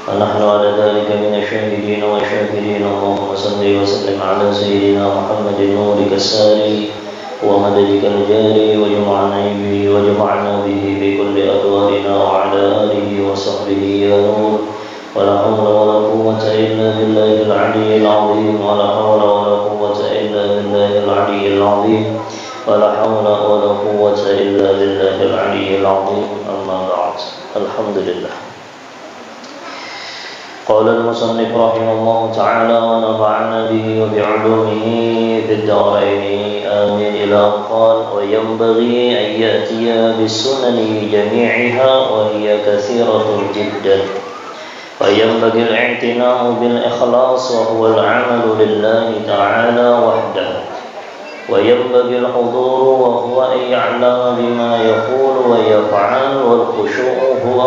ونحن على ذلك من الشاهدين والشاكرين. اللهم صل وسلم على سيدنا محمد نورك الساري ومددك الجاري وجمعنا به بكل أدوارنا وعلى آله وصحبه يا نور. ولا حول ولا قوة إلا بالله العلي العظيم. ولا حول ولا قوة إلا بالله العلي العظيم. ولا حول ولا قوة إلا بالله العلي العظيم. أما بعد. الحمد لله. قال المصنف رحمه الله تعالى ونفعنا به وبعلومه في الدارين آمين. إلى قال وينبغي أن يأتي بالسنن جميعها وهي كثيرة جدا. وينبغي الاعتناء بالإخلاص وهو العمل لله تعالى وحده. وينبغي الحضور وهو أن يعلم بما يقول ويفعل. والخشوع هو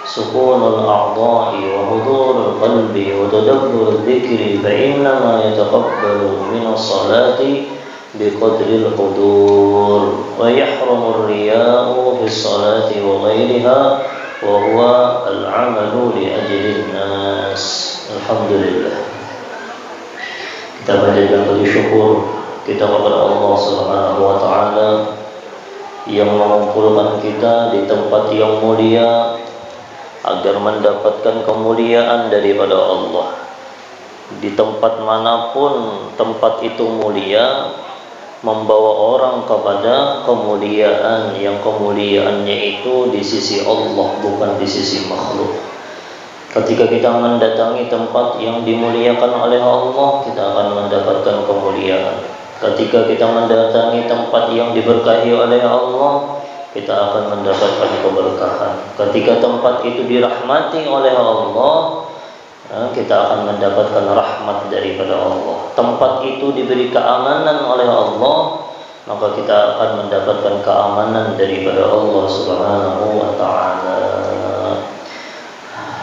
سكون الأعضاء وحضور القلب وتدبر الذكر. فإنما يتقبل من الصلاة بقدر الحضور. ويحرم الرياء في الصلاة وغيرها وهو العمل لأجل الناس. الحمد لله. Kita panjatkan puji syukur kita kepada Allah Subhanahu wa taala yang mengumpulkan kita di tempat yang mulia agar mendapatkan kemuliaan daripada Allah. Di tempat manapun tempat itu mulia, membawa orang kepada kemuliaan yang kemuliaannya itu di sisi Allah, bukan di sisi makhluk. Ketika kita mendatangi tempat yang dimuliakan oleh Allah, kita akan mendapatkan kemuliaan. Ketika kita mendatangi tempat yang diberkahi oleh Allah, kita akan mendapatkan keberkahan. Ketika tempat itu dirahmati oleh Allah, kita akan mendapatkan rahmat daripada Allah. Tempat itu diberi keamanan oleh Allah, maka kita akan mendapatkan keamanan daripada Allah Subhanahu wa taala.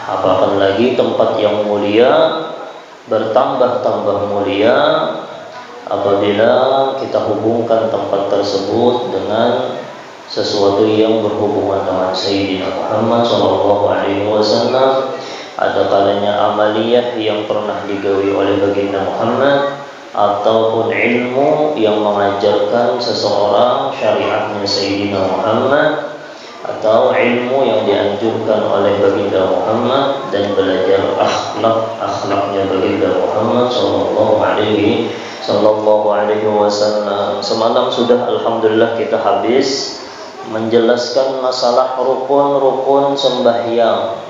Apapun lagi tempat yang mulia bertambah-tambah mulia apabila kita hubungkan tempat tersebut dengan sesuatu yang berhubungan dengan Sayyidina Muhammad SAW. Ada kalanya amaliyah yang pernah digawi oleh baginda Muhammad, ataupun ilmu yang mengajarkan seseorang syariatnya Sayyidina Muhammad, atau ilmu yang dianjurkan oleh baginda Muhammad dan belajar akhlaknya baginda Muhammad sallallahu alaihi wasallam. Semalam sudah alhamdulillah kita habis menjelaskan masalah rukun-rukun sembahyang.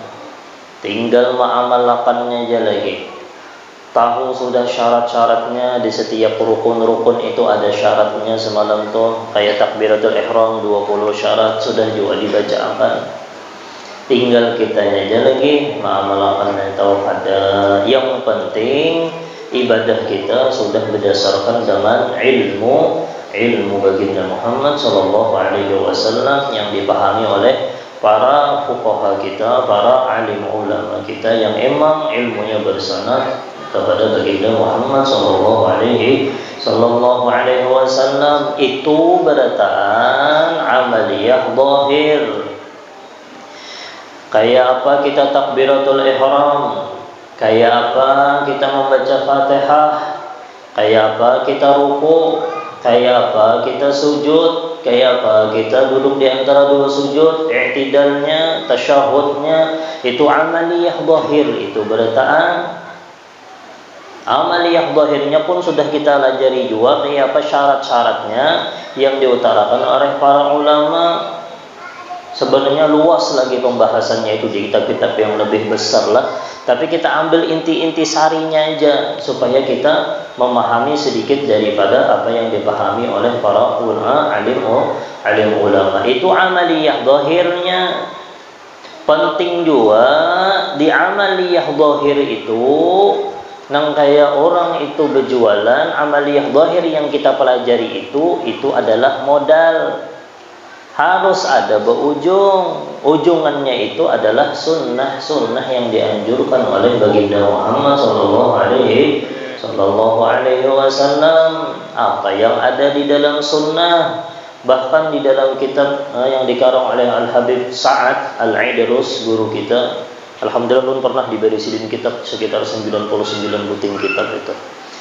Tinggal mengamalkannya aja lagi. Tahu sudah syarat-syaratnya. Di setiap rukun-rukun itu ada syaratnya. Semalam tuh kayak takbiratul ihram 20 syarat sudah juga dibacakan. Tinggal kita aja lagi mengamalkannya. Tahu ada. Yang penting ibadah kita sudah berdasarkan dengan ilmu baginda Muhammad sallallahu alaihi wasallam yang dipahami oleh para fuqaha kita, para alim ulama kita yang emang ilmunya bersanad kepada baginda Muhammad sallallahu alaihi wasallam. Itu berataan amaliyah zahir. Kayak apa kita takbiratul ihram, kayak apa kita membaca Fatihah, kayak apa kita ruku, kayak apa kita sujud, kayak apa kita duduk di antara dua sujud, i'tidalnya, tasyahudnya, itu amaliyah zahir. Itu berataan amaliyah zahirnya pun sudah kita pelajari juga kayak apa syarat-syaratnya yang diutarakan oleh para ulama. Sebenarnya luas lagi pembahasannya itu di kitab-kitab yang lebih besar lah. Tapi kita ambil inti-inti sarinya aja supaya kita memahami sedikit daripada apa yang dipahami oleh para ulama, alim ulama. Itu amaliyah zahirnya. Penting juga di amaliyah zahir itu, nang kayak orang itu berjualan, amaliyah zahir yang kita pelajari itu adalah modal. Harus ada berujung. Ujungannya itu adalah sunnah yang dianjurkan oleh baginda Muhammad sallallahu alaihi wasallam. Apa yang ada di dalam sunnah, bahkan di dalam kitab yang dikarang oleh Al-Habib Sa'ad Al-Idrus, guru kita, Alhamdulillah Lun pernah diberi sidin kitab sekitar 99 buting kitab itu.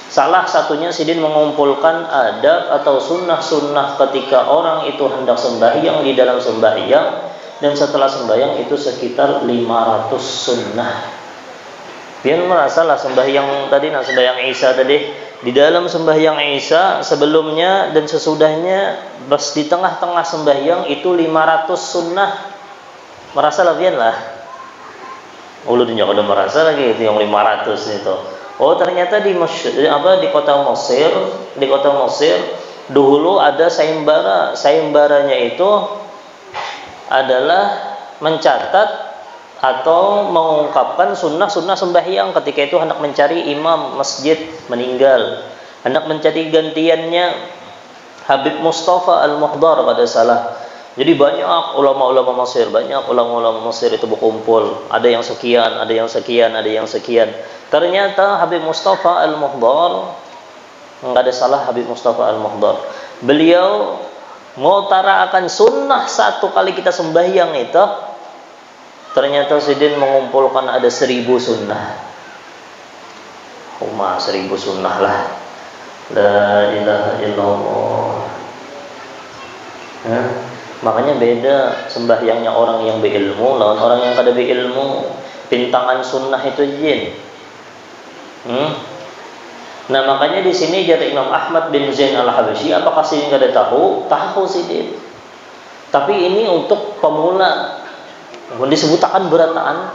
Salah satunya sidin mengumpulkan adab atau sunnah-sunnah ketika orang itu hendak sembahyang di dalam sembahyang, dan setelah sembahyang itu sekitar 500 sunnah. Biar merasalah sembahyang tadi, sembahyang Isya tadi, di dalam sembahyang Isya sebelumnya dan sesudahnya, bas di tengah-tengah sembahyang itu 500 sunnah. Merasalah biar lah. Ulun juga udah merasa lagi itu yang 500 itu. Oh ternyata di kota Mesir dulu ada sayembara. Sayembaranya itu adalah mencatat atau mengungkapkan sunnah-sunnah sembahyang ketika itu hendak mencari imam masjid meninggal, hendak mencari gantiannya Habib Mustafa Al-Muhdar pada salah. Jadi banyak ulama-ulama Mesir, itu berkumpul. Ada yang sekian, ada yang sekian, ada yang sekian. Ternyata Habib Mustafa Al-Muhdar, enggak ada salah Habib Mustafa Al-Muhdar, beliau mengutarakan sunnah satu kali kita sembahyang itu, ternyata sidin mengumpulkan ada 1000 sunnah. 1000 sunnah lah. La ilaha illallah. Makanya beda sembahyangnya orang yang berilmu lawan orang yang kada berilmu. Pintangan sunnah itu jin. Nah makanya di sini jadi Imam Ahmad bin Zain Al-Habsyi, apakah sidin kada tahu? Tahu sidin. Tapi ini untuk pemula. Disebutkan berataan.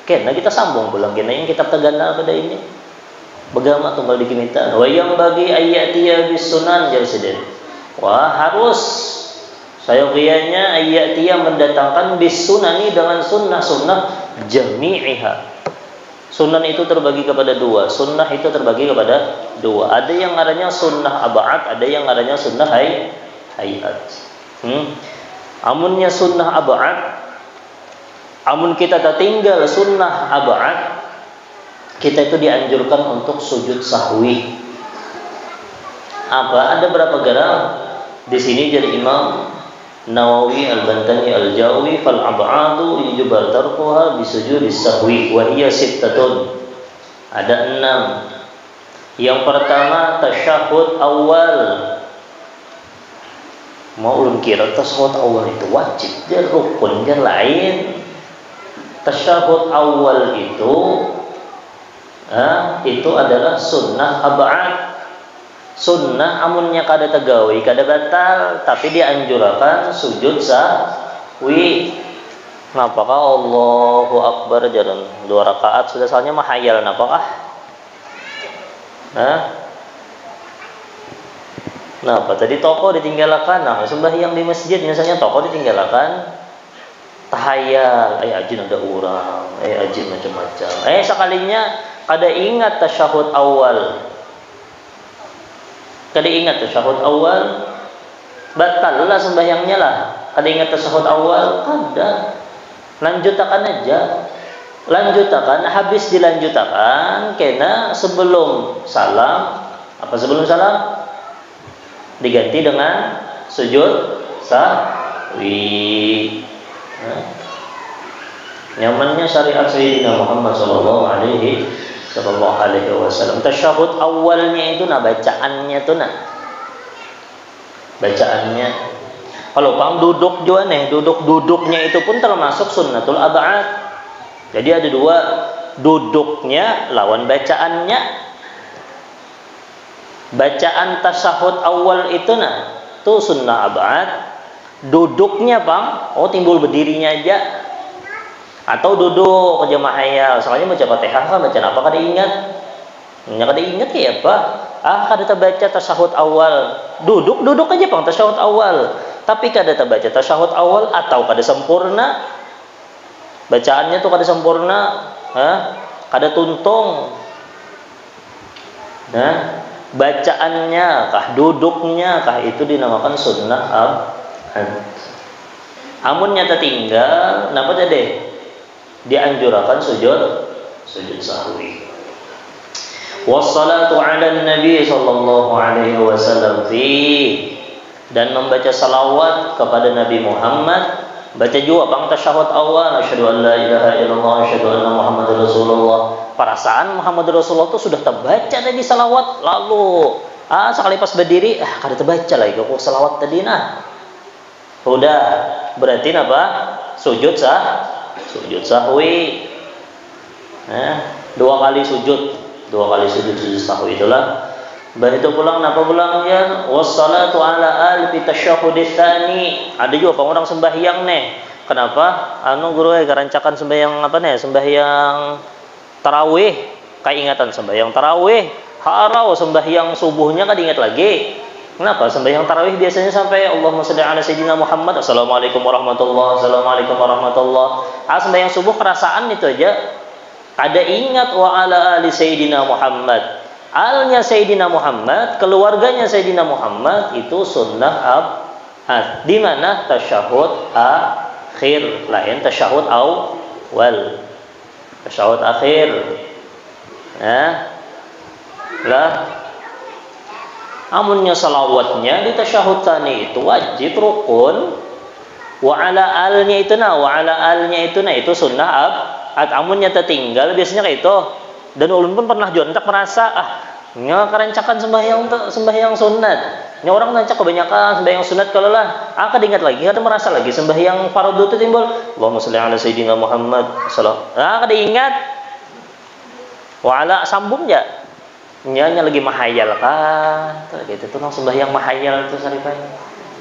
Kena kita sambung pulang kena yang kita tegana pada ini. Bagama tunggal dikiminta. Wa yang bagi ayatiya bis sunan jadi sidin. Wah harus sayuqiyanya ayatiya mendatangkan bis sunani dengan sunnah-sunnah jami'iha. Sunnah itu terbagi kepada dua. Sunnah itu terbagi kepada dua. Ada yang ngarannya sunnah ab'ad, ada yang ngarannya sunnah hayat. Amunnya sunnah ab'ad, amun kita tertinggal sunnah ab'ad, kita itu dianjurkan untuk sujud sahwi. Apa? Ada berapa garam? Di sini jadi Imam Nawawi Al-Bantani Al-Jawi, fal ab'adu yujubar tarkuha bisujudis sahwi wa hiya sittatun. Ada 6. Yang pertama tasyahud awal. Mau ulun kira tasyahud awal itu wajib, dia rukun, dia lain. Tasyahud awal itu adalah sunnah ab'ad. Sunnah amunnya kada tegawi, kada batal, tapi dianjurkan sujud sahwi. Napakah Allahu Akbar jalan 2 rakaat sudah soalnya mahayal napakah? Napa tadi toko ditinggalkan? Nah, sembahyang di masjid misalnya toko ditinggalkan. Tahayal, ajin ada orang, ajin macam-macam. Sekalinya kada ingat tasyahud awal. Kada ingat tasyahud awal, batal lah sembahyangnya lah. Kada ingat tasyahud awal, kada. Lanjutakan aja. Lanjutakan, habis dilanjutakan, kena sebelum salam. Apa sebelum salam? Diganti dengan sujud sahwi. Nyamannya syariat Sayyidina Muhammad sallallahu alaihi wasallam. Tasyahud awalnya itu bacaannya tuh bacaannya. Kalau pang duduk juga nih, duduknya itu pun termasuk sunnatul ab'ad. Jadi ada 2, duduknya lawan bacaannya. Bacaan tasyahud awal itu tuh sunnah ab'ad. Duduknya pang, timbul berdirinya aja. Atau duduk aja mahayal. Soalnya baca Fatihah kan baca apa kada ingat. Kada ingat ya apa? Kada terbaca tasyahud awal. Duduk aja pang tasyahud awal. Tapi kada terbaca tasyahud awal atau kada sempurna. Bacaannya tuh kada sempurna, kada tuntung. Nah, bacaannya kah, duduknya kah itu dinamakan sunnah ab'ad. Amunnya tertinggal, napa tadi? Dianjurkan sujud sahwi. Wassalatu 'ala nabi sallallahu alaihi wasallam fi, dan membaca salawat kepada Nabi Muhammad Baca juga bang tasyahud awal, asyhadu an la ilaha illallah, asyhadu anna Muhammadar Rasulullah. Perasaan Muhammad Rasulullah itu sudah terbaca tadi salawat, lalu sekali pas berdiri kada terbaca lagi kok salawat tadi nah. Udah, berarti apa? Sujud sahwi. Dua kali sujud sahwi itulah. Begitu pulang napa pulangnya wassalatu ala alfi tasyahhudits tsani. Ada juga orang sembahyang nih. Kenapa? Guru garancakan sembahyang apa nih? Sembahyang tarawih. Kaingatan sembahyang tarawih. Harau sembahyang subuhnya kan diingat lagi. Kenapa? Sembahyang tarawih biasanya sampai Allahumma shalli ala sayyidina Muhammad. Assalamualaikum warahmatullahi wabarakatuh. Sembahyang subuh kerasaan itu aja. Ada ingat wa ala ali sayyidina Muhammad. Alnya Sayyidina Muhammad, keluarganya Sayyidina Muhammad itu sunnah abad. Di mana tasyahud akhir, lain tasyahud awal. Tasyahud akhir. Amunnya salawatnya di tasyahud tsani itu wajib rukun. Wa ala alnya itu itu sunnah abad. Amunnya tertinggal biasanya kayak itu. Dan ulun pun pernah jontak merasa kerancakan sembahyang sunat. Ini orang nancak kebanyakan sembahyang sunat kalau lah. Ingat lagi, ada merasa lagi sembahyang fardu itu timbul. Allahumma shalli ala sayyidina Muhammad. Kada ingat. Wala sambung ya. Nyanya lagi mahayal kan. Gitu tuh sembahyang mahayal itu saripay.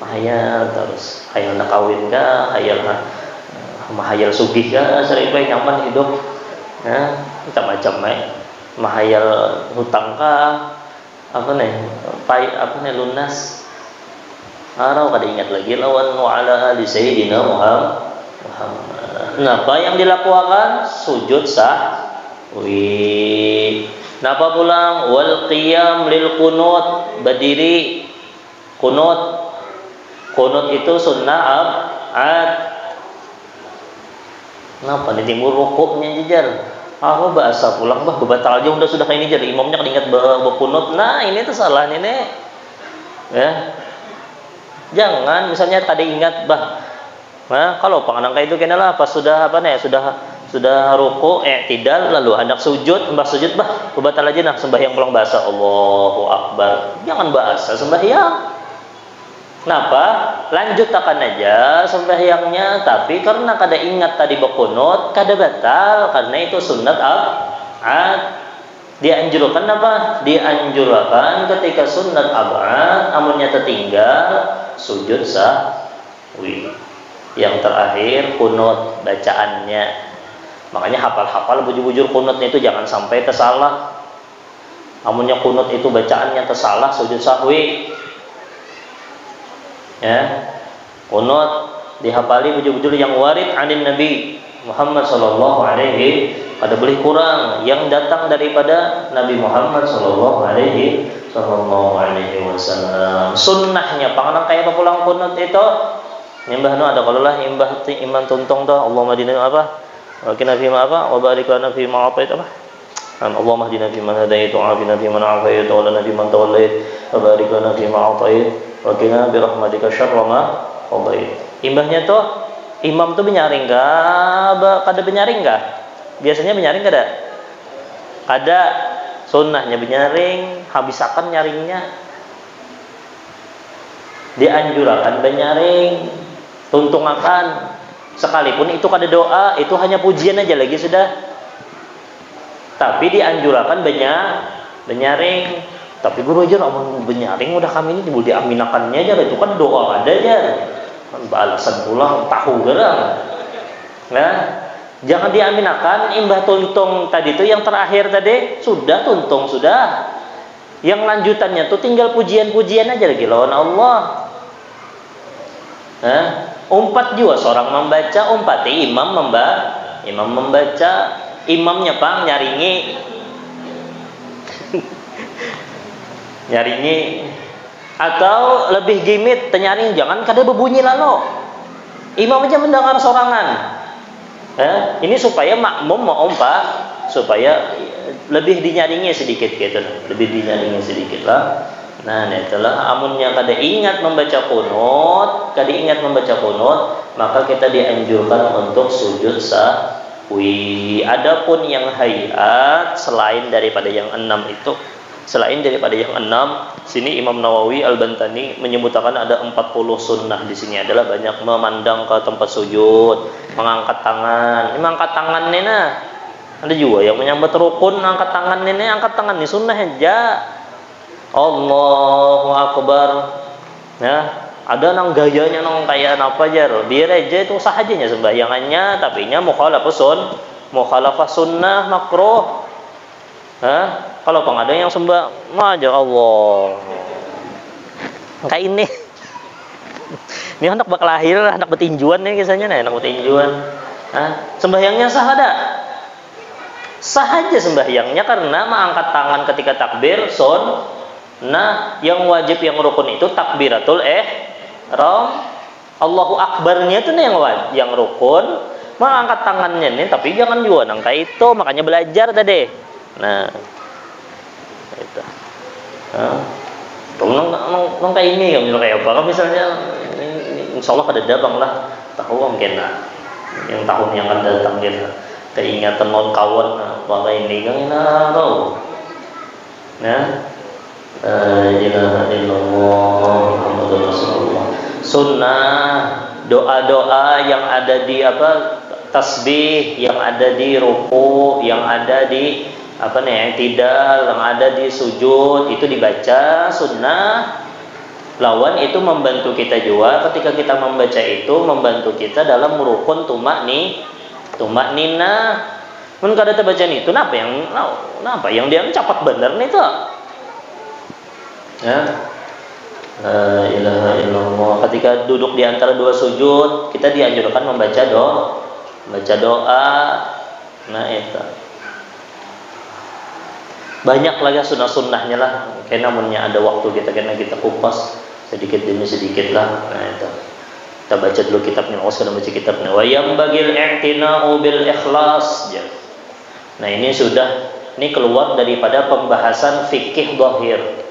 Mahayal terus hayal nak kawin kah, hayal mahayal sugih kah saripay nyaman hidup. Macam-macam mahayal hutang kah lunas kada ingat lagi lawan wa ala ali sayyidina Muhammad. Napa yang dilakukan? Sujud sahwi. Napa pulang? Wal qiyam lil qunut, berdiri qunut itu sunnah abad. Napa nih timbul rukuknya jajar? Bahasa pulang bebatal aja sudah kayak ini jadi imamnya ingat berkunut. Nah ini tuh salahnya nih. Ya. Jangan misalnya tadi ingat kalau penganang kayak itu kena lah pas sudah sudah ruku tidak lalu hendak sujud bebatal aja nah sembahyang pulang bahasa Allahu Akbar. Jangan bahasa sembahyang. Kenapa? Lanjutkan aja sembahyangnya, tapi karena kada ingat tadi berkunut, kada batal karena itu sunnat abad. Dianjurkan apa? Dianjurkan ketika sunnat abad amunnya tertinggal sujud sahwi. Yang terakhir kunut bacaannya. Makanya hafal-hafal bujur-bujur kunutnya itu jangan sampai tersalah. Amunnya kunut itu bacaannya tersalah sujud sahwi. Kunut dihafali bujur-bujur yang warid anin Nabi Muhammad sallallahu alaihi, ada boleh kurang yang datang daripada Nabi Muhammad sallallahu alaihi wasallam. Sunnahnya panganang kaya pulang kunut itu nimbah ada kalau lah iman tuntung tuh Allahumma dina apa? Wa qina fi ma apa? Wa barik lana fi ma atait apa? Allahumma hdina fi man hadait wa afina fi man afait wa lana fi man tawallait wa barik lana fi ma atait wa qina bi rahmatika syarra ma qadait. Imbahnya tuh imam tuh menyaring kah? Kada menyaring kah? Biasanya menyaring kada? Kada. Sunnahnya menyaring, habisakan nyaringnya. Dianjurkan menyaring, tuntung akan. Sekalipun itu kada doa, itu hanya pujian aja lagi sudah. Tapi dianjurkan menyaring. Tapi guru aja namun menyaring udah kami ini diaminakannya aja, itu kan doa ada aja. Balasan pulang tahu gerang. Nah, jangan diaminakan imbah tuntung tadi itu yang terakhir tadi sudah tuntung sudah. Yang lanjutannya tuh tinggal pujian-pujian aja lagi lawan Allah. Nah, umpat juga seorang membaca, umpati imam membaca, imamnya pang nyaringi atau lebih gimit tenyaring jangan kada berbunyi lalu imam aja mendengar sorangan ini supaya makmum mau supaya lebih dinyaringi sedikit gitu lebih dinyaringi sedikit lah. Nah, itulah amunnya kada ingat membaca kunut, maka kita dianjurkan untuk sujud sahwi. Adapun yang hayat selain daripada yang 6 itu, sini Imam Nawawi Al-Bantani menyebutkan ada 40 sunnah di sini adalah banyak memandang ke tempat sujud, mengangkat tangan. Ini mengangkat tangan nih nah. Ada juga yang menyambut rukun angkat tangan nih, angkat tangan nih sunnah aja. Allahu Akbar. Ya, ada nang gayanya nang kayak apa aja. Di gereja itu sah ajanya sembahyangannya, tapi nya mukhalafah sunnah makruh. Kalau ada yang sembah, aja Allah. Kayak ini. Ini anak bakal lahir, anak betinjuan nih kisahnya nih, anak betinjuan. Sembahyangnya sah ada? Sah aja sembahyangnya karena mengangkat tangan ketika takbir Nah, yang wajib yang rukun itu takbiratul ihram. Allahu akbarnya itu nih yang rukun. Mengangkat tangannya nih, tapi jangan juga nang kayak itu, makanya belajar tadi. Nah, itu. Nang kayak ini kayak apa? Misalnya insya Allah pada dabang lah. Tahu mungkin lah. Yang tahun yang akan datang gitu. Keingatan non kawan apa ini kan tahu. Nah, ilaha illallah Muhammadur Rasulullah. Sunnah doa-doa yang ada di tasbih, yang ada di ruku, yang ada di i'tidal, yang ada di sujud itu dibaca sunnah. Lawan itu membantu kita juga ketika kita membaca itu membantu kita dalam rukun tumaknina. Mun kada terbaca itu napa yang dia capat bener nih tuh. Ya. La ilaha illallah. Ketika duduk di antara dua sujud, kita dianjurkan membaca doa. Nah, itu. Banyak lagi sunnah-sunnahnya lah. Karena namunnya ada waktu kita kupas sedikit demi sedikit lah. Nah, itu. Kita baca dulu kitabnya, sudah baca kitabnya. Wa yambagil i'tina'u bil ikhlas. Nah, ini keluar daripada pembahasan fikih dhahir.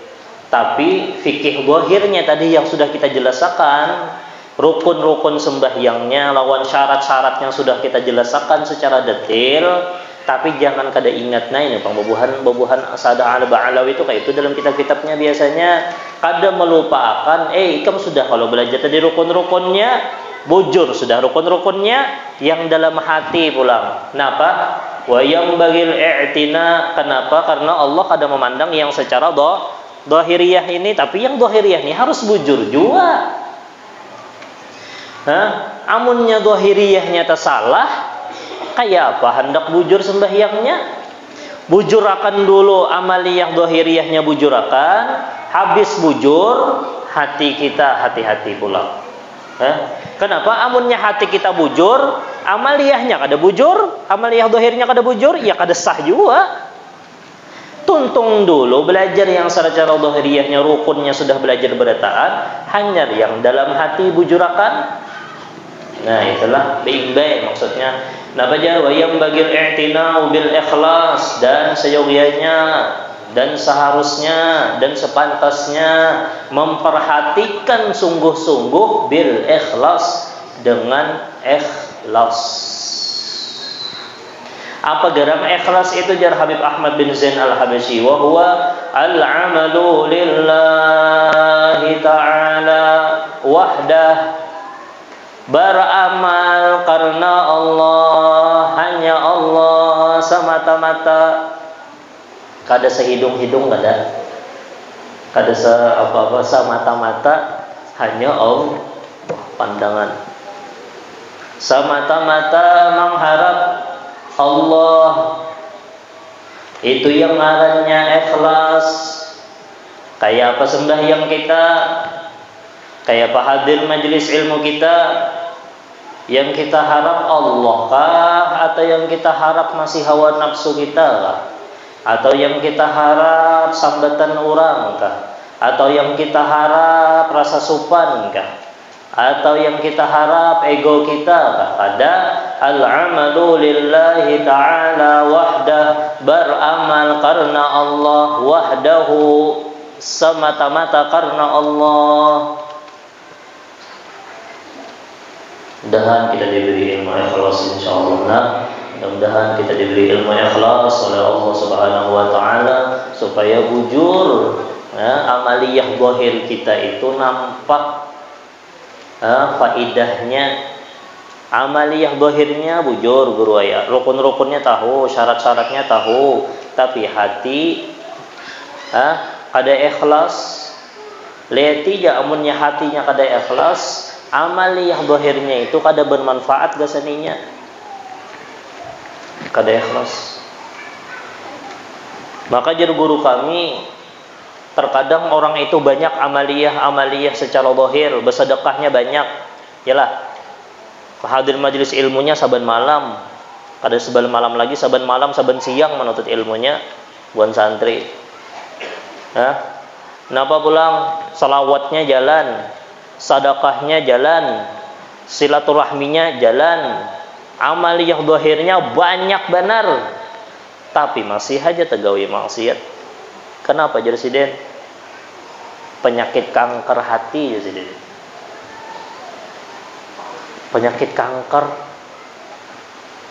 Tapi fikih dhahirnya tadi yang sudah kita jelaskan, rukun-rukun sembahyangnya, lawan syarat-syaratnya sudah kita jelaskan secara detail. Tapi jangan kada ingat ini pembubuhan Asada Al-Ba'alawi itu kayak itu dalam kitab-kitabnya biasanya kada melupakan ikam sudah kalau belajar tadi rukun-rukunnya bujur sudah rukun-rukunnya yang dalam hati pulang. Kenapa? Wa yambagil i'tina. Kenapa? Karena Allah kada memandang yang secara dhahiriyah ini, tapi yang dhahiriyah ini harus bujur juga. Amunnya dhahiriyahnya tersalah, kayak apa hendak bujur sembahyangnya? Bujurakan dulu amaliyah dhahiriyahnya bujurakan, habis bujur hati kita hati-hati pulang. Kenapa? Amunnya hati kita bujur, amaliyahnya kada bujur, amaliyah dhahirnya kada bujur, ya kada sah juga. Tuntung dulu belajar yang secara dhahiriyahnya rukunnya sudah belajar berataan, hanya yang dalam hati bujurakan. Nah, itulah baik-baik maksudnya. Nah, baca wa yambagil i'tina'u bil ikhlas, dan seyogianya dan seharusnya dan sepantasnya memperhatikan sungguh-sungguh bil ikhlas, dengan ikhlas. Apa geram ikhlas itu jar Habib Ahmad bin Zain Al-Habasyi, wa huwa al-'amalu lillahi ta'ala wahdah, beramal karena Allah, hanya Allah semata-mata, kada sehidung-hidung kada apa-apa, semata-mata hanya Allah pandangan, semata-mata mengharap Allah. Itu yang ngarannya ikhlas. Kayak apa sembahyang kita, kayak apa hadir majelis ilmu kita, yang kita harap Allah kah, atau yang kita harap masih hawa nafsu kita kah, atau yang kita harap sambatan orang kah, atau yang kita harap rasa supan kah, atau yang kita harap ego kita kah? Ada al-'amalu lillahi ta'ala wahdah, beramal karena Allah wahdahu. semata-mata karena Allah. Mudah-mudahan kita diberi ilmu ikhlas insyaallah. Mudah-mudahan kita diberi ilmu ikhlas oleh Allah Subhanahu wa taala supaya bujur amaliyah zahir kita itu nampak faidahnya. Amaliyah zahirnya bujur guru ya, rukun-rukunnya tahu, syarat-syaratnya tahu, tapi hati kada ikhlas. Lihat ya amunnya hatinya kada ikhlas, amaliyah zahirnya itu kada bermanfaat gasaninya. Kada ikhlas. Maka jar guru kami, terkadang orang itu banyak amaliyah secara zahir, bersedekahnya banyak. Yalah, hadir majelis ilmunya saban malam, kada saban malam lagi, saban malam, saban siang menuntut ilmunya buan santri. Napa pulang salawatnya jalan, sedekahnya jalan, silaturahminya jalan, amaliyah zahirnya banyak benar, tapi masih aja tegawi maksiat. Kenapa Presiden? Penyakit kanker hati Presiden. Penyakit kanker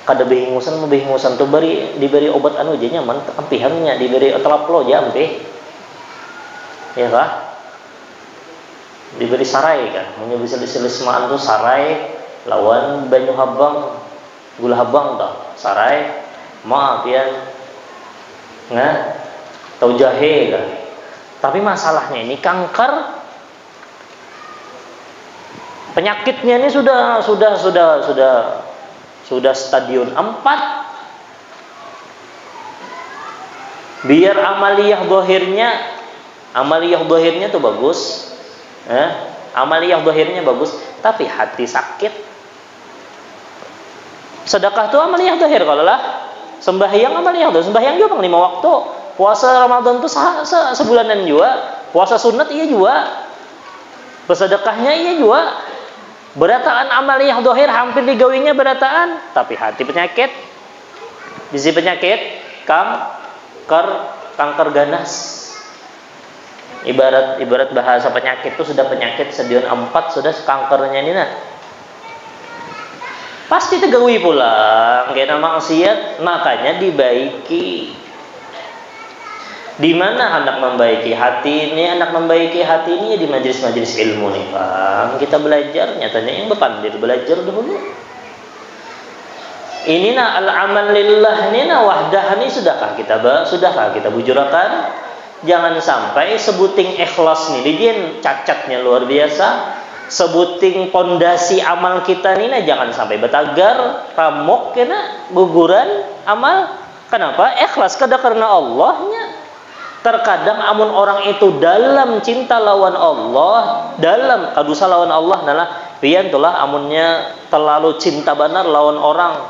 kada behingusan tuh diberi obat anu aja nyaman empihannya, diberi telaplo aja empe. Ya kah? Diberi sarai kan, punya bisa diselismaan tuh sarai lawan banyu habang, gula habang tau, sarai maaf ya tahu jahe kan. Tapi masalahnya ini kanker, penyakitnya ini sudah stadion 4. Biar amaliyah zahirnya tuh bagus, amaliyah zahirnya bagus, tapi hati sakit. Sedekah tuh amaliyah zahir, kalau lah sembahyang amaliyah zahir, sembahyang juga 5 waktu, puasa Ramadan tuh sebulanan juga, puasa sunat iya juga, bersedekahnya iya juga, berataan amaliyah zahir hampir digawinya berataan, tapi hati penyakit. Bisi penyakit kanker ganas. Ibarat bahasa penyakit itu sudah penyakit stadion 4, sudah kankernya ini nah. Pasti tegawi pulang kena maksiat, makanya dibaiki. Di mana anak membaiki hati ini? Anak membaiki hati ini di majelis-majelis ilmu nih, Bang. Kita belajar, nyatanya yang berpandir belajar dulu. Ini nah al-amal lillah ini nah wahdah ini sudahkah kita bujurakan? Jangan sampai sebuting ikhlas nih dijin cacatnya luar biasa. Sebuting pondasi amal kita nih nah jangan sampai betagar, ramok kena guguran amal. Kenapa? Ikhlas kada karena Allahnya. Terkadang amun orang itu dalam cinta lawan Allah, dalam kadusa lawan Allah adalah pian tulah amunnya terlalu cinta benar lawan orang,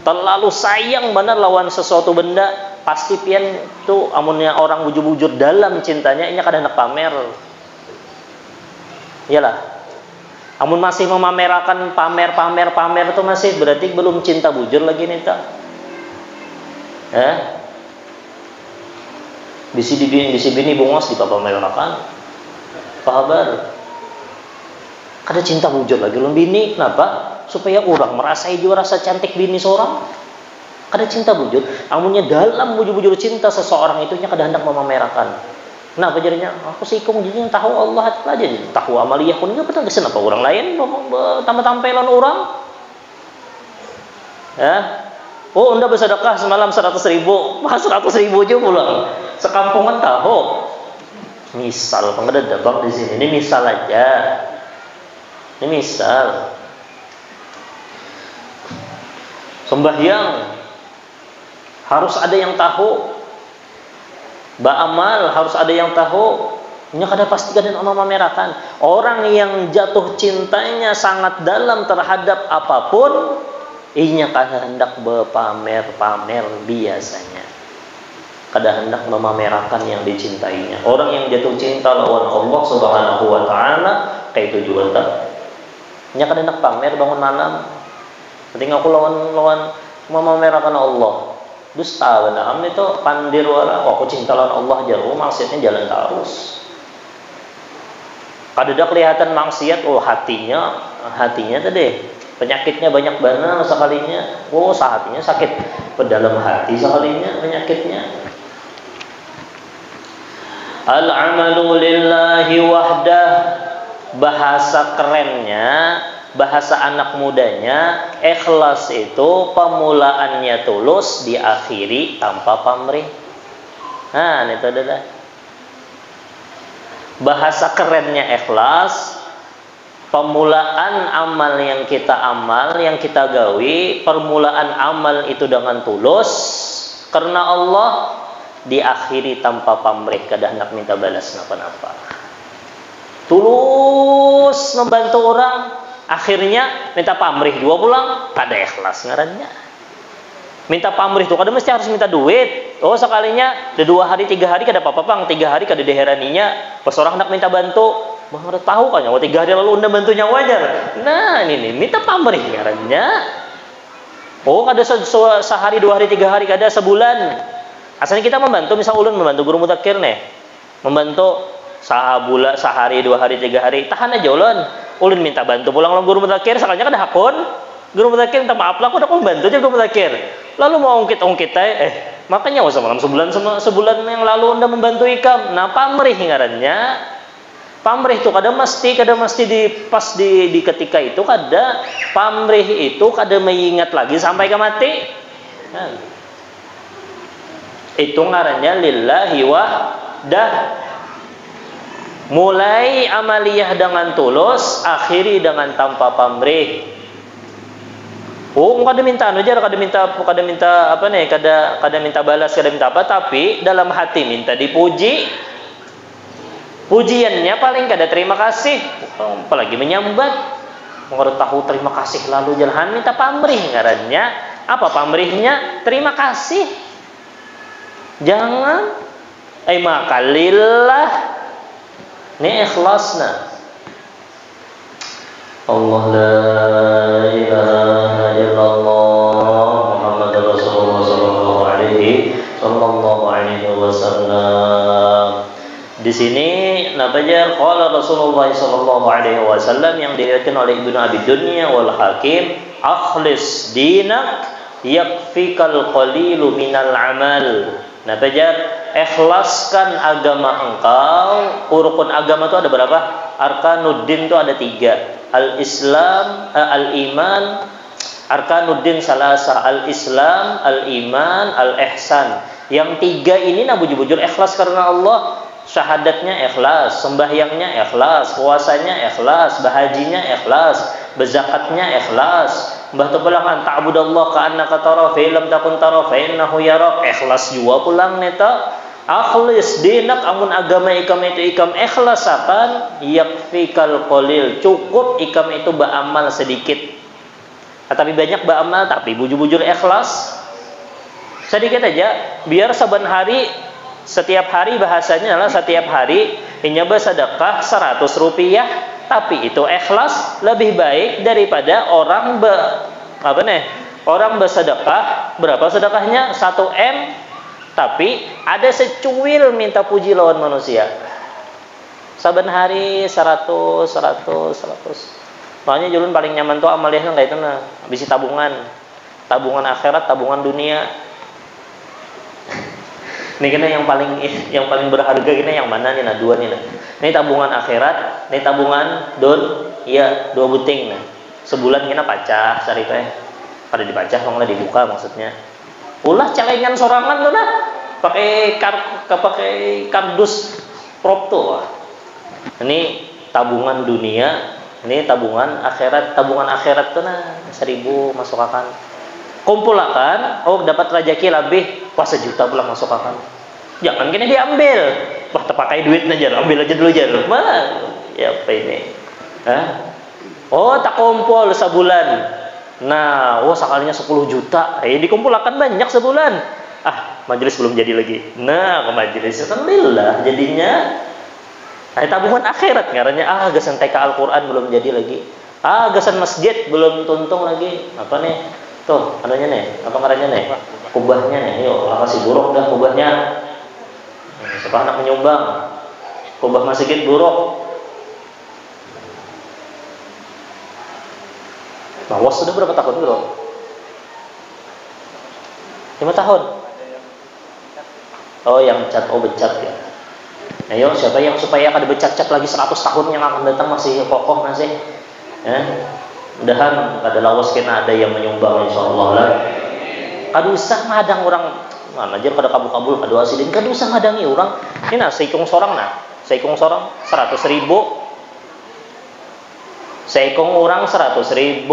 terlalu sayang benar lawan sesuatu benda, pasti pian tuh amunnya orang bujur-bujur dalam cintanya ini kada hendak pamer. Iyalah. Amun masih memamerakan pamer itu masih berarti belum cinta bujur lagi nih tak. Bisi bini bungos dipapamerakan. Kabar. Kada cinta bujur lagi belum bini, kenapa? Supaya orang merasai juga rasa cantik bini seorang. Kada cinta bujur, amunnya dalam bujur-bujur cinta seseorang itu nya kada hendak memamerakan. Kenapa jadinya? Aku sikung jadi tahu Allah aja, tahu amaliyah pun enggak pernah kenapa orang lain tambah-tampelan orang. Oh, anda bersedekah semalam 100.000, mah 100.000 aja pulang. Sekampungan tahu. Misal penggede bang di sini, ini misal aja. Ini misal. Sembahyang harus ada yang tahu. Ba'amal harus ada yang tahu. Nya kada pasti kada memamerakan. Orang yang jatuh cintanya sangat dalam terhadap apapun, inya kada hendak berpamer-pamer biasanya. Kada hendak memamerakan yang dicintainya. Orang yang jatuh cinta lawan Allah Subhanahu wa taala kayak itu juga tak. Nya kada hendak pamer bangun malam. Penting aku lawan memamerakan Allah. Dusta benar itu pandir wala wah kucing talon Allah jauh maksudnya jalan terus. Kada ada kelihatan maksiat hatinya tadi penyakitnya banyak banget sekalinya. Oh hatinya sakit pedalam hati sekalinya penyakitnya. Al-amalu lillahi wahdah, bahasa kerennya, bahasa anak mudanya, ikhlas itu pemulaannya tulus, diakhiri tanpa pamrih. Nah, itu adalah bahasa kerennya ikhlas, pemulaan amal yang kita gawi, permulaan amal itu dengan tulus karena Allah, diakhiri tanpa pamrih, kada hendak minta balas napa-napa. Tulus membantu orang, akhirnya minta pamrih dua pulang, kada ikhlas ngarannya. Minta pamrih tuh kada mesti harus minta duit. Oh sekalinya 2 hari 3 hari kada apa-apa bang, 3 hari kada diheraninya. Pas orang hendak minta bantu, bang udah tahu kan nyawa 3 hari lalu unda bantunya wajar. Nah ini minta pamrih ngarannya. Oh kada sehari 2 hari 3 hari kada sebulan. Asalnya kita membantu, misal ulun membantu guru mudzakkir nih, membantu sehari 2 hari 3 hari, tahan aja ulun minta bantu pulang lawan guru mudzakkir, sekalinya kada hakun guru mudzakkir minta maaf lah, aku udah membantu aja guru mudzakkir, lalu mau ungkit makanya usah malam sebulan yang lalu unda membantu ikam. Nah pamrih ngarannya, pamrih itu kada mesti di ketika itu, kada pamrih itu kada mengingat lagi sampai ke mati. Nah, itu ngarannya lillahi wahdah. Mulai amaliyah dengan tulus, akhiri dengan tanpa pamrih. Oh, kada minta kada minta balas, kada minta apa, tapi dalam hati minta dipuji. Pujiannya paling kada terima kasih, apalagi menyambat. Mau tahu terima kasih lalu jalan minta pamrih ngarannya. Apa pamrihnya? Terima kasih. Jangan maka lillah. Ini ikhlasna. Allah la ilaha illallah Muhammad Rasulullah sallallahu alaihi wasallam. Di sini nabajar qala Rasulullah sallallahu alaihi wasallam yang diriwayatkan oleh Ibnu Abi Dunya wal Hakim, akhlis dinak yakfikal qalilu minal amal. Nabajar ikhlaskan agama engkau. Rukun agama itu ada berapa? Arkanuddin itu ada 3. Al-Islam, al-Iman, Arkanuddin salasa, al-Islam, al-Iman, al-Ihsan. Yang 3 ini bujur-bujur ikhlas karena Allah. Syahadatnya ikhlas, sembahyangnya ikhlas, puasanya ikhlas, bahajinya ikhlas, bezakatnya ikhlas. Mbah tu pulang ta'budallah ka'annaka tara fa illam takun tara fa innahu yarak. Ikhlas jua pulang neta. Akhlis dinak, amun agama ikam itu ikam ikhlasakan, yakfikal qalil, cukup ikam itu beramal sedikit. Tapi banyak beramal tapi bujur-bujur ikhlas. Sedikit aja, biar saban hari, setiap hari bahasanya adalah setiap hari hanya bersedekah 100 rupiah, tapi itu ikhlas lebih baik daripada orang orang bersedekah berapa sedekahnya 1 M tapi ada secuil minta puji lawan manusia. Saban hari 100. Makanya julun paling nyaman tuh amalnya kayak itu nah, bisi tabungan akhirat, tabungan dunia. Ini kena yang paling berharga kena yang mana nih? Nah 2 nih nah. Ini tabungan akhirat, ini tabungan iya 2 buting nah. Sebulan kena pacah cari teh. Pada dipacah malah dibuka maksudnya. Ulah celengan sorangan tuh nah. Pakai kardus prop tuh. Ini tabungan dunia, ini tabungan akhirat. Tabungan akhirat tuh nah 1000 masukkan. Kumpulakan, dapat rezeki lebih, wah 1 juta pulang masukkan. Jangan kena diambil. Wah terpakai duit aja, ambil aja dulu aja. Mana? Ya apa ini? Tak kumpul sebulan. Nah, sekalinya 10 juta. Dikumpulkan banyak sebulan. Majelis belum jadi lagi. Nah, ke majelis alhamdulillah jadinya. Tabungan akhirat ngarannya. Gasan TK Al-Qur'an belum jadi lagi. Gasan masjid belum tuntung lagi. Apa nih? Tuh, adanya nih. Apa ngarannya nih? Kubahnya nih. kasih buruk dah kubahnya. Sekarang anak menyumbang, kubah masjid buruk. Nah, sudah berapa tahun bro? 5 tahun. Oh, yang cat, oh becat ya. Ayo, siapa yang supaya akan becat-cat lagi 100 tahun yang akan datang masih kokoh masih? Ya. Mudahan ada lawas kena ada yang menyumbang insyaallah lah. Kadu usah madang orang mana aja kada kabul-kabul kadu asidin kadu usah madangi orang. Ini nah seikung sorang 100.000. Seikung orang 100.000.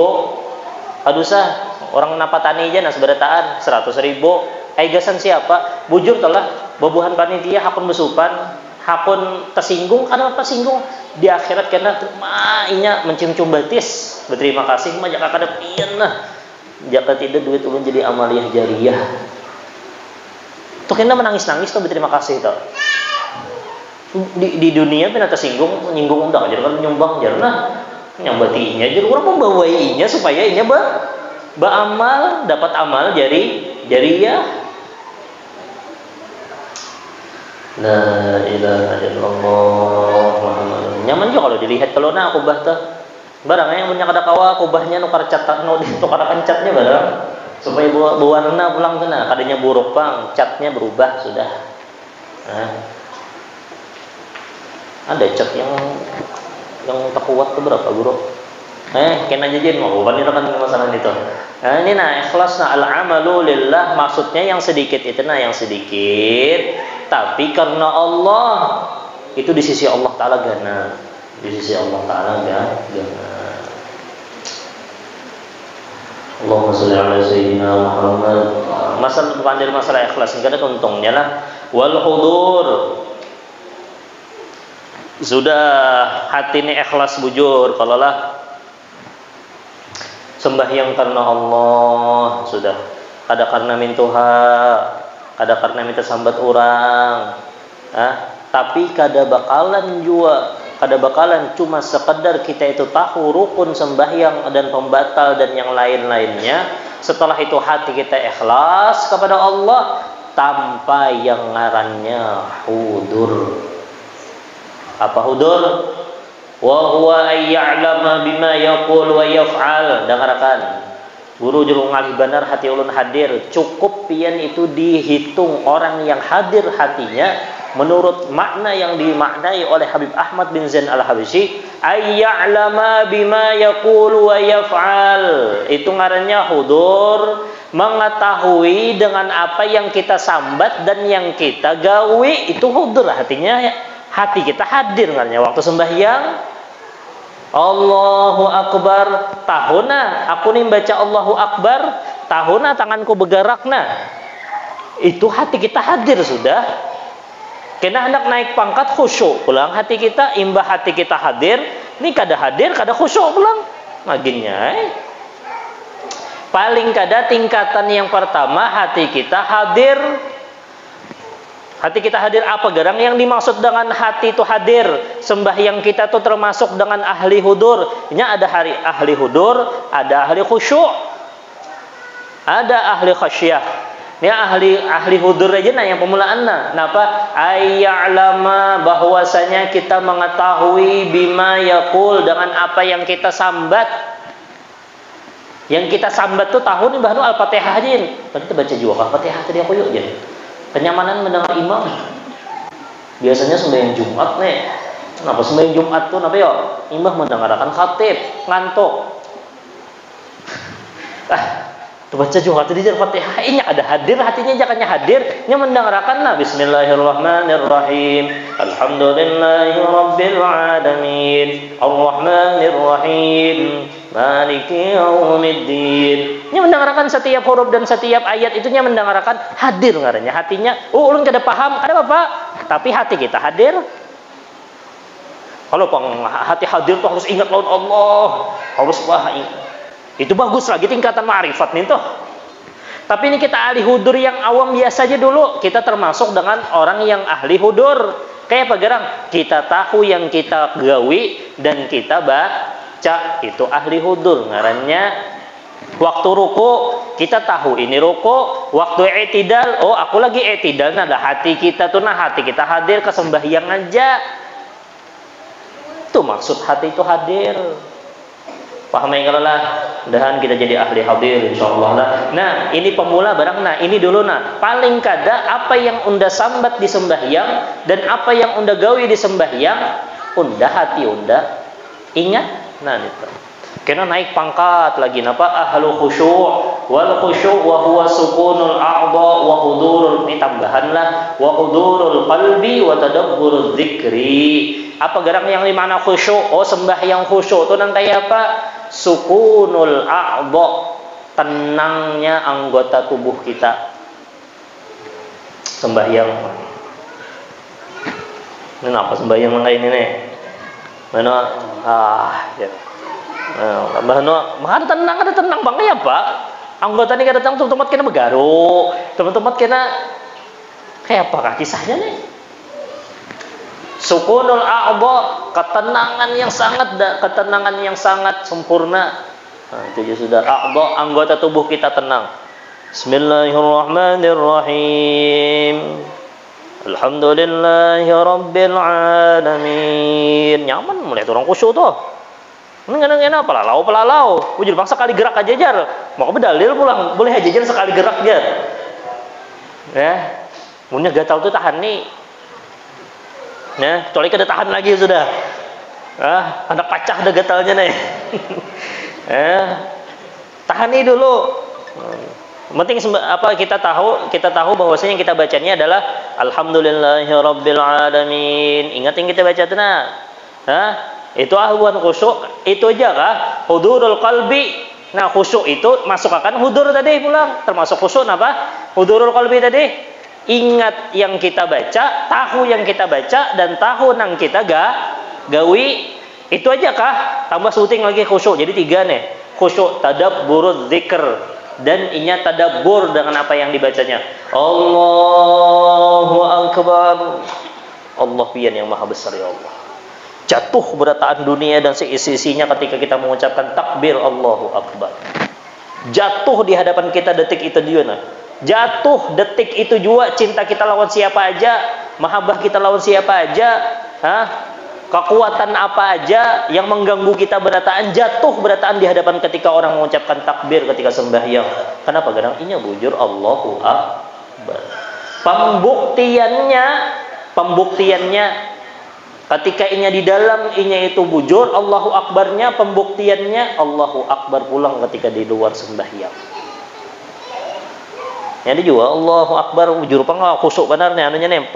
Kadu usah orang napatani aja nas berataan 100.000. Gasan siapa? Bujur telah babuhan panitia hakun besupan, hakun tersinggung karena apa singgung di akhirat karena inya mencium-cium batis. Berterima kasih mah jaka kada pian lah. Jaka tidak duit ulun jadi amaliyah jariyah. Tuh kena menangis-nangis tuh berterima kasih tuh. Di dunia pernah tersinggung, menyinggung undang aja kan nyumbang jarna. Nyambatinya jadi orang membawainya supaya inya beramal dapat amal jariyah. La ilaha illallah Muhammadur. Nyaman juga kalau dilihat kalau na kubah tuh. Barang yang punya kada kawa kubahnya nukar cat nukar catnya barang supaya berwarna pulang kena kadanya buruk bang catnya berubah sudah. Nah, ada cat yang tak kuat tuh berapa bro? Kena jajan mau wanita kan masalah itu. Nah ini ikhlas al-amalu lillah maksudnya yang sedikit itu yang sedikit tapi karena Allah itu di sisi Allah Taala gana. Di sisi Allah Ta'ala gana. Allahumma sholli ala sayyidina Muhammad. Masalah ikhlas ini ada untungnya lah. Wal hudur. Sudah hati ini ikhlas bujur kalau lah sembahyang karena Allah sudah. Kada karena mintuha, kada karena minta sambat orang. Tapi kada bakalan cuma sekedar kita itu tahu rukun sembahyang dan pembatal dan yang lain-lainnya. Setelah itu hati kita ikhlas kepada Allah tanpa yang ngarannya hudur. Apa hudur? Wa huwa ayya'lama bima yaqul wa yaf'al. Dengarkan. Guru jurung ngalih benar hati ulun hadir. Cukup pian itu dihitung orang yang hadir hatinya menurut makna yang dimaknai oleh Habib Ahmad bin Zain Al-Habsyi, ayya'lama bima yaqulu wa yaf'al. Itu ngarannya hudur, mengetahui dengan apa yang kita sambat dan yang kita gawe itu hudur. Artinya hati kita hadir ngarannya waktu sembahyang. Allahu Akbar, tahuna aku nih baca Allahu Akbar, tahuna tanganku bergerakna. Itu hati kita hadir sudah. Kena hendak naik pangkat khusyuk pulang hati kita, imbah hati kita hadir, ini kada hadir, kada khusyuk pulang. Maginnya paling kada tingkatan yang pertama hati kita hadir. Hati kita hadir apa garang yang dimaksud dengan hati itu hadir? Sembahyang kita tuh termasuk dengan ahli hudur. Ini ada ahli hudur, ada ahli khusyuk, ada ahli khasyah. Ini ahli hudur aja yang pemulaan Kenapa? Ayya'lama bahwasanya kita mengetahui bima yaqul dengan apa yang kita sambat. Yang kita sambat tuh tahun ini bahnu Al-Fatihah aja. Kita baca juga Al-Fatihah tadi aku yuk ya. Kenyamanan mendengar imam. Biasanya sembahyang Jumat nih. Kenapa sembahyang Jumat tuh kenapa ya? Imam mendengarkan khatib, ngantuk. Baca juga tadi Al-Fatihah ini ada hadir hatinya jangannya hadir nya mendengarkan Bismillahirrahmanirrahim Alhamdulillahirabbil alamin Arrahmanirrahim Maliki yaumiddin. Nya mendengarkan setiap huruf dan setiap ayat itu nya mendengarkan hadir ngarannya hatinya. Ulun kada paham ada apa? Tapi hati kita hadir. Kalau hati hadir tuh harus ingat lawan Allah, harus ingat. Itu bagus lagi tingkatan ma'rifat nih tuh. Tapi ini kita ahli hudur yang awam biasa aja dulu. Kita termasuk dengan orang yang ahli hudur. Kayak apa gerang? Kita tahu yang kita gawi dan kita baca. Itu ahli hudur. Ngarannya Waktu ruku kita tahu ini ruku, waktu i'tidal, oh aku lagi i'tidal, nah hati kita hadir ke sembahyang aja. Itu maksud hati itu hadir. Paham ya kalau lah, mudahan kita jadi ahli hadir insyaallah lah. Nah, ini pemula barang, nah ini dulu nah. Paling kada apa yang unda sambat di sembahyang dan apa yang unda gawi di sembahyang, unda hati unda ingat. Nah itu. Kena naik pangkat lagi napa ahlu khusyuk wal khusyuk wa huwa sukunul a'dha wa hudurul, ini tambahan lah, wa hudurul qalbi wa tadabburudz dzikri. Apa garang yang dimana khusyuk? Oh sembahyang khusyuk itu nanti apa? Sukunul a'dha, tenangnya anggota tubuh kita. Sembahyang. Ini apa sembahyang kayak ini nih? Mana ya. Maka ada tenang bang ya Pak. Anggota ini kada datang tempat kena begaru, tempat kena kayak apa kisahnya nih? Sukunul a'dha, ketenangan yang sangat sempurna. Nah, itu sudah a'dha, anggota tubuh kita tenang. Bismillahirrahmanirrahim. Alhamdulillahirabbil alamin. Nyaman melihat orang khusyuk tuh. Ngene-ngene pelalau. Ujur bangsa sekali gerak aja jar. Mau bedalil pulang, boleh aja jar sekali gerak jar. Ya. Punya gatal tuh tahan nih. Ya, kecuali kada tahan lagi sudah. Anak pacah dah gatalnya nih. Tahan nih dulu. Penting apa kita tahu bahwasanya yang kita bacanya adalah alhamdulillahirabbil alamin. Ingat yang kita baca itu nah. Itu ahwan khusyuk, itu aja kah? Hudurul qalbi. Nah, khusyuk itu masuk akan hudur tadi pulang. Termasuk khusyuk apa? Hudurul qalbi tadi. Ingat yang kita baca, tahu yang kita baca, dan tahu yang kita gawi. Itu aja kah? Tambah syuting lagi khusyuk. Jadi 3 nih. Khusyuk, tadabburudz dzikr, dan inya tadabbur dengan apa yang dibacanya. Allahu akbar. Allah pian yang maha besar ya Allah. Jatuh berataan dunia dan seisi-isinya ketika kita mengucapkan takbir Allahu akbar. Jatuh di hadapan kita detik itu juga nah. Jatuh detik itu juga cinta kita lawan siapa aja, mahabbah kita lawan siapa aja, kekuatan apa aja yang mengganggu kita berataan, jatuh berataan di hadapan ketika orang mengucapkan takbir ketika sembahyang. Kenapa kadang inya bujur Allahu akbar. Pembuktiannya ketika inya di dalam inya itu bujur Allahu akbarnya, pembuktiannya Allahu akbar pulang ketika di luar sembahyang. Jadi juga Allahu akbar bujur pang khusuk benar nih anunya nih,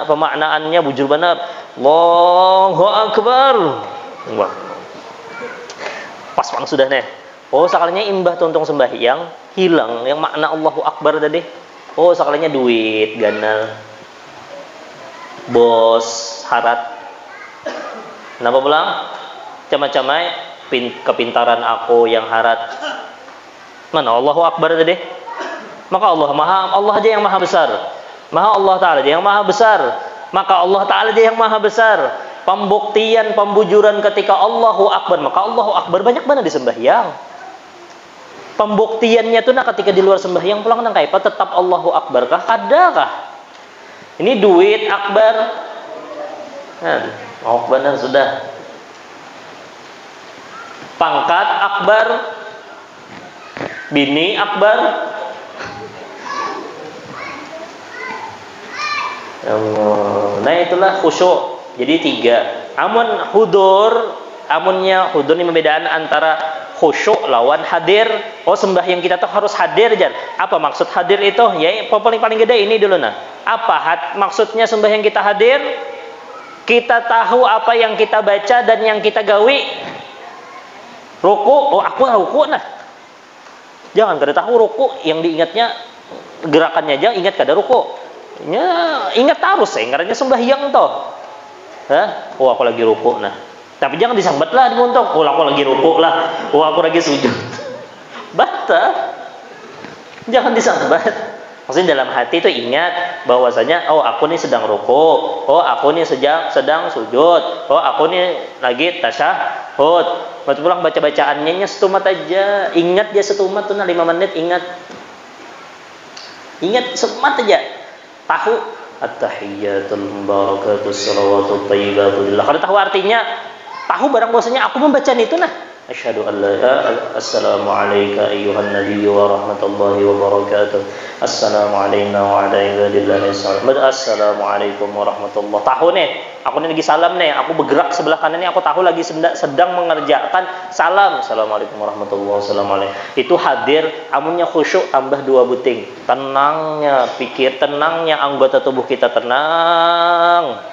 pemaknaannya bujur benar. Allahu akbar. Wah. Pas bang sudah nih. Oh sekalinya imbah tuntung sembahyang hilang yang makna Allahu akbar tadi. Oh sekalinya duit ganal. Bos harat. Kenapa pulang? Camai-camai kepintaran aku yang harat. Mana Allahu akbar tadi? Maka Allah aja yang maha besar. Allah Ta'ala aja yang maha besar. Maka Allah Ta'ala aja yang maha besar. Pembuktian, pembujuran ketika Allahu akbar, maka Allahu akbar banyak banget di sembahyang. Pembuktiannya tuh nah ketika di luar sembahyang pulang nang kaipa tetap Allahu akbar kah? Adakah? Ini duit akbar. Oh benar sudah. Pangkat akbar. Bini akbar. Nah itulah khusyuk. Jadi 3. Amunnya hudur ini pembedaan antara khusyuk lawan hadir. Oh sembahyang kita tuh harus hadir jar. Apa maksud hadir itu? Ya paling gede ini dulu nah. Apa maksudnya sembahyang kita hadir? Kita tahu apa yang kita baca dan yang kita gawi. Ruku, oh aku ruku nah. Jangan kada tahu ruku yang diingatnya gerakannya aja ingat kada ruku. Ingat terus ngarannya sembahyang toh. Oh aku lagi ruku nah. Tapi jangan disambet lah di muntung. Oh aku lagi ruku lah. Oh aku lagi sujud. Bata. Jangan disambet. Maksudnya dalam hati itu ingat bahwasanya oh aku nih sedang ruku, oh aku nih sedang sujud, oh aku nih lagi tasyahud. Waktu pulang baca-bacaannya setumat aja. Ingat ya setumat tuh 5 menit ingat. Ingat setumat aja. Tahu at-tahiyyatul mubarakatus shalawatut thayyibatu lillah. Kalau tahu artinya, tahu barang bahwasanya aku membaca itu nah. Asyhadu an la assalamu alayka ayyuhan nabiyyu wa rahmatullahi wa barakatuh. Assalamu alayna wa ala ibadillahi shalihin. Assalamu alaikum warahmatullahi. Tahu nih, aku nih lagi salam nih, aku bergerak sebelah kanan nih, aku tahu lagi sedang mengerjakan salam. Assalamualaikum warahmatullahi wabarakatuh. Itu hadir, amunnya khusyuk tambah 2 buting. Tenangnya pikir, tenangnya anggota tubuh kita tenang.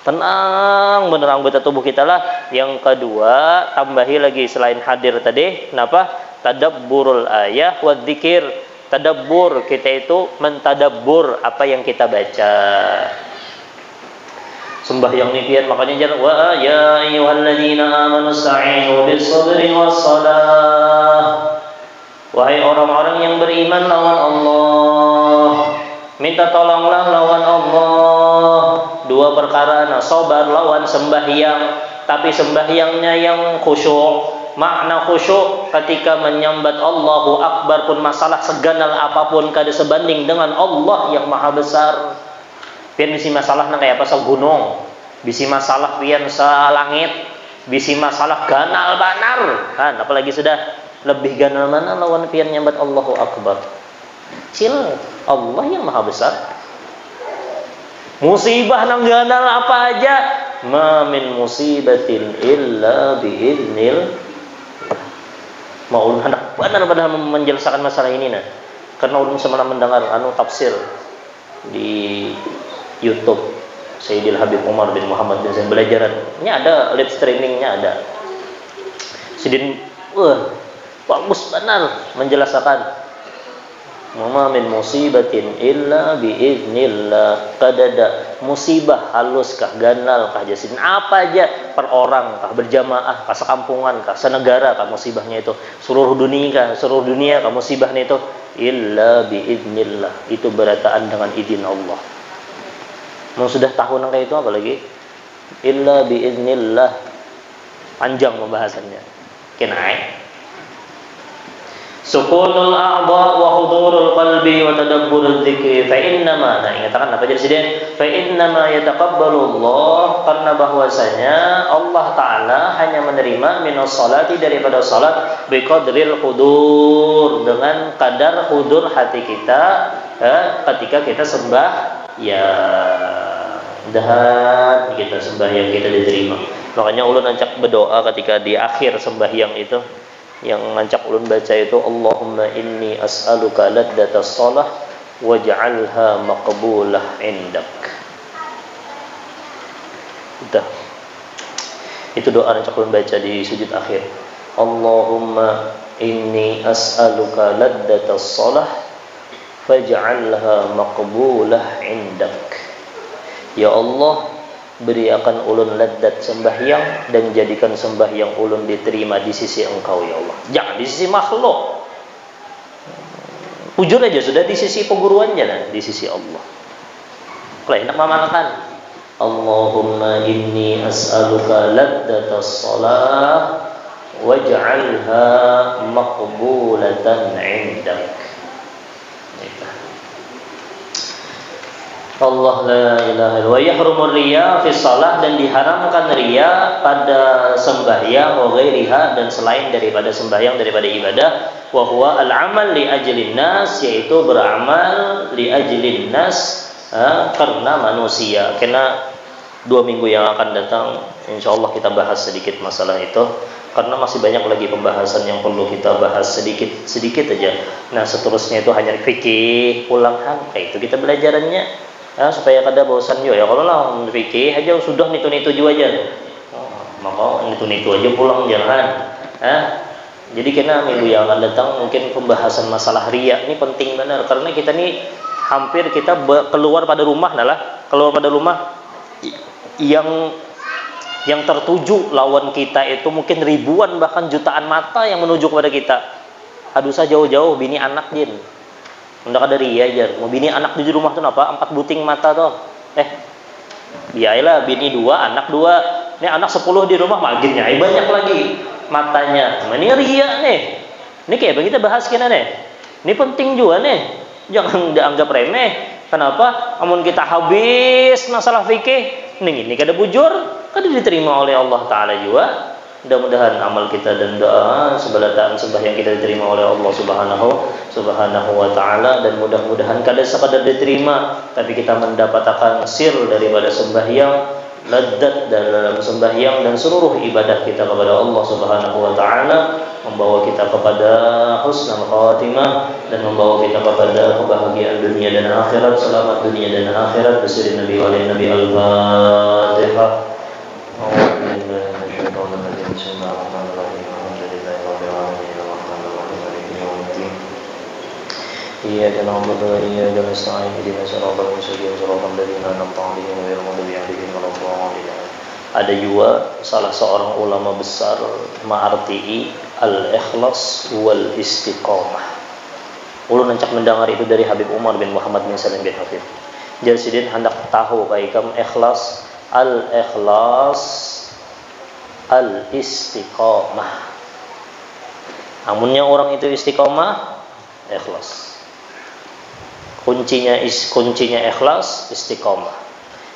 Tenang bener anggota tubuh kita lah. Yang kedua, tambahi lagi selain hadir tadi, kenapa? Tadabburul ayah wa dzikir. Tadabbur, kita itu mentadabbur apa yang kita baca. Sembahyang nipian makanya jangan wa ya ayyuhalladzina amanu sta'inu bis sabri was salah. Wahai orang-orang yang beriman lawan Allah, minta tolonglah lawan Allah. 2 perkara, nah sabar lawan sembahyang, tapi sembahyangnya yang khusyuk. Makna khusyuk ketika menyambat Allahu Akbar pun masalah seganal apapun kada sebanding dengan Allah yang maha besar. Pian bisi masalah na kayak pasal gunung, bisi masalah pian sa langit, bisi masalah ganal banar kan, apalagi sudah lebih ganal mana lawan pian nyambat Allahu Akbar. Cil, Allah yang maha besar. Musibah nang ganal apa aja, ma min musibatin illa biidznil. Mau ulun hendak benar-benar menjelaskan masalah ini nah. Karena ulun semalam mendengar tafsir di YouTube Sayyidil Habib Umar bin Muhammad bin Zain belajaran. Ini ada live streamingnya ada. Sidin bagus benar menjelaskan. Ma min musibatin illa biiznillah. Kadada musibah halus kah, ganal kah, jasin apa aja, per orang kah, berjamaah kah, sekampungan kah, senegara kah musibahnya itu, seluruh dunia kah musibahnya itu, illa biiznillah. Itu berataan dengan izin Allah. Mau sudah tahu nang kayak itu apa lagi? Illa biiznillah. Panjang pembahasannya. Kenai. Sukunul a'dha wa hudurul qalbi wa tadabburul dzikri fa innama, nah ingatkan apa jadi sini? Fa innama yataqabbalu Allah, karena bahwasanya Allah taala hanya menerima minas salati daripada salat biqadril hudur, dengan kadar hudur hati kita ketika kita sembah ya dahan kita sembahyang kita diterima. Makanya ulun ancak berdoa ketika di akhir sembahyang itu, yang ngancak ulun baca itu Allahumma inni as'aluka laddatas shalah waj'alha maqbulah indak. Itu doa ngancak ulun baca di sujud akhir. Allahumma inni as'aluka laddatas shalah faj'alha maqbulah indak. Ya Allah, beri akan ulun laddat sembahyang dan jadikan sembahyang ulun diterima di sisi Engkau ya Allah. Jangan di sisi makhluk. Jujur aja sudah di sisi perguruan jalan di sisi Allah. Kalau hendak mamalkan, Allahumma inni as'aluka laddatas shalah waj'alha maqbulatan 'indak. Allah la ilaha illallah. Wa yahrumur riya fi shalah, dan diharamkan riya pada sembahyang wa ghairiha, dan selain daripada sembahyang daripada ibadah. Wa huwa al-amal li ajlin nas, yaitu beramal li ajlin nas, karena manusia. Karena 2 minggu yang akan datang insyaallah kita bahas sedikit masalah itu, karena masih banyak lagi pembahasan yang perlu kita bahas sedikit aja. Nah seterusnya itu hanya fikih pulang kayak itu kita belajarannya. Supaya kada bosan yo ya, kalau lah fikih aja sudah nitu-nitu aja. Maka nitu-nitu aja pulang jangan. Jadi kena minggu yang akan datang mungkin pembahasan masalah riya ini penting benar, karena kita nih hampir kita keluar pada rumah yang tertuju lawan kita itu mungkin ribuan bahkan jutaan mata yang menuju kepada kita. Aduh saya jauh-jauh bini anak jin. Ndak ada ria aja. Mau bini anak di rumah tuh apa? 4 buting mata tuh. Biayalah bini 2, anak 2. Ini anak 10 di rumah makin nyai banyak lagi matanya. Nah, ini ria nih. Ini kayak begitu bahas kena nih. Ini penting juga nih. Jangan dianggap remeh. Kenapa? Amun kita habis masalah fikih, ini kada bujur, kada diterima oleh Allah Ta'ala juga. Mudah-mudahan amal kita dan doa sebalataan sembahyang kita diterima oleh Allah Subhanahu wa Ta'ala, dan mudah-mudahan kada sekadar diterima, tapi kita mendapatkan sir daripada sembahyang, lezat dalam sembahyang dan seluruh ibadah kita kepada Allah Subhanahu wa Ta'ala, membawa kita kepada husnul khatimah dan membawa kita kepada kebahagiaan dunia dan akhirat, selamat dunia dan akhirat. Bismillah Nabi wa Nabi al-Fatihah. Iyyaka na'budu wa iyyaka nasta'in ihdinas siratal mustaqim siratal ladzina an'amta 'alaihim ghairil maghdubi 'alaihim waladdallin. Ada juga salah seorang ulama besar ma'arti'i al-ikhlas wal istiqamah. Ulun nancak mendengar itu dari Habib Umar bin Muhammad bin Salim bin Hafid. Jalsidin hendak tahu kaikam ikhlas, al-ikhlas al-istiqamah. Amunnya orang itu istiqamah, ikhlas. Kuncinya ikhlas, istiqomah.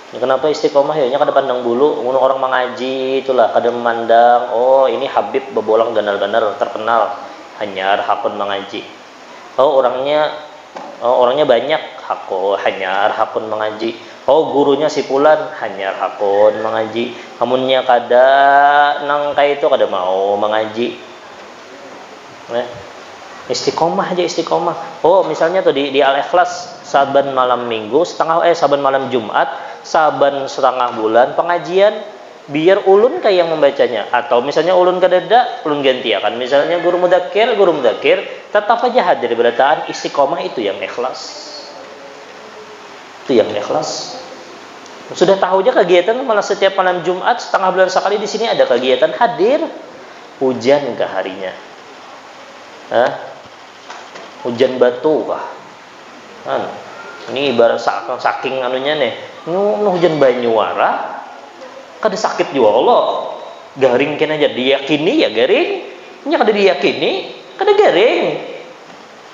Ini kenapa istiqomah ya? Kada pandang bulu, orang mengaji itulah kada memandang, oh ini Habib bebolang ganal-ganal terkenal, hanyar hakun mengaji. Orangnya banyak, hanyar hakun mengaji. Gurunya si fulan, hanyar hakun mengaji. Amunnya kada nangkai itu kada mau mengaji. Istiqomah aja, istiqomah. Misalnya tuh di Al-Ikhlas saban malam Minggu, saban malam Jumat, saban setengah bulan pengajian, biar ulun kayak yang membacanya. Atau misalnya ulun kadada, ulun gantiakan. Misalnya guru mudakir, tetap aja hadir berataan. Istiqomah itu yang ikhlas. Itu yang ikhlas. Sudah tahu aja kegiatan, malah setiap malam Jumat setengah bulan sekali di sini ada kegiatan, hadir. Hujan ke harinya. Hujan batu kah? Ini ibarat saking anunya nih. Hujan banyuara, kada sakit juga Allah. Garing kena aja diyakini ya garing. Nya kada diyakini, kada garing.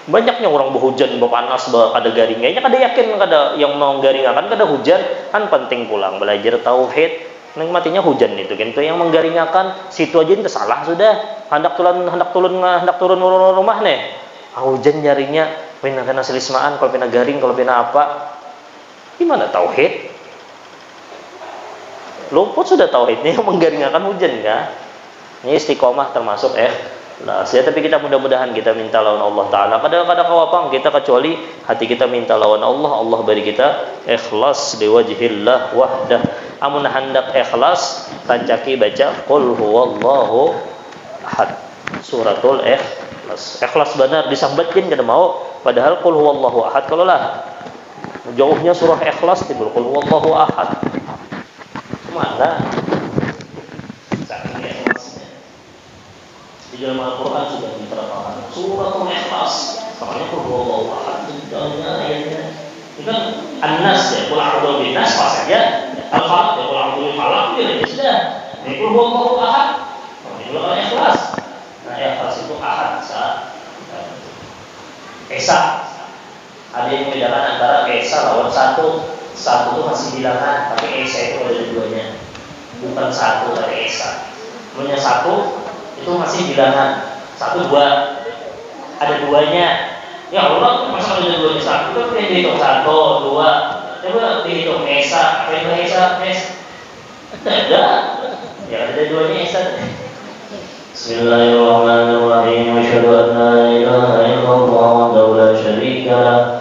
Banyaknya orang berhujan, berpanas, kada garing. Nya kada yakin, kada yang mau garing akan kada hujan. Kan penting pulang belajar tauhid. Nang matinya hujan itu kan, itu yang menggaringakan. Situ aja itu salah sudah. Hendak turun rumah nih. Hujan nyarinya, pina kena selismaan, kalau pina garing, kalau pina apa. Gimana tauhid? Luput sudah tauhidnya yang menggaringakan hujan kan? Ini istiqomah termasuk tapi kita mudah-mudahan kita minta lawan Allah Ta'ala. Kadang-kadang kawapang kita kecuali hati kita minta lawan Allah, Allah beri kita ikhlas liwajhillah wahdah. Amun hendak ikhlas, tancaki baca qul huwallahu ahad, suratul ikhlas benar disambatkan kada mau, padahal qul huwallahu ahad. Kalau lah jauhnya surah ikhlas timbul qul huwallahu ahad. Mana? Saking ikhlasnya. Di dalam Al-Qur'an sudah diterangkan suratul ikhlas. Soalnya qul huwallahu ahad dalamnya ayatnya. Itu kan An-Nas ya, qul a'udzu binnas pas saja. Al-Falaq ya, qul a'udzu bil falaq ya sudah. Ini qul huwallahu ahad. Itu ikhlas. Nah, ikhlas itu ahad Esa. Ada yang membedakan antara Esa lawan satu. Satu itu masih bilangan, tapi Esa itu ada duanya. Bukan satu dari Esa. Punya satu itu masih bilangan. 1, 2. Ada duanya. Ya Allah, masa ada duanya satu? Itu kita dihitung 1, 2. Coba dihitung Esa. Apa itu Esa? Ada. Ya ada duanya Esa. Bismillahirrahmanirrahim. Asyhadu an la ilaha illallah wa la syarika lah.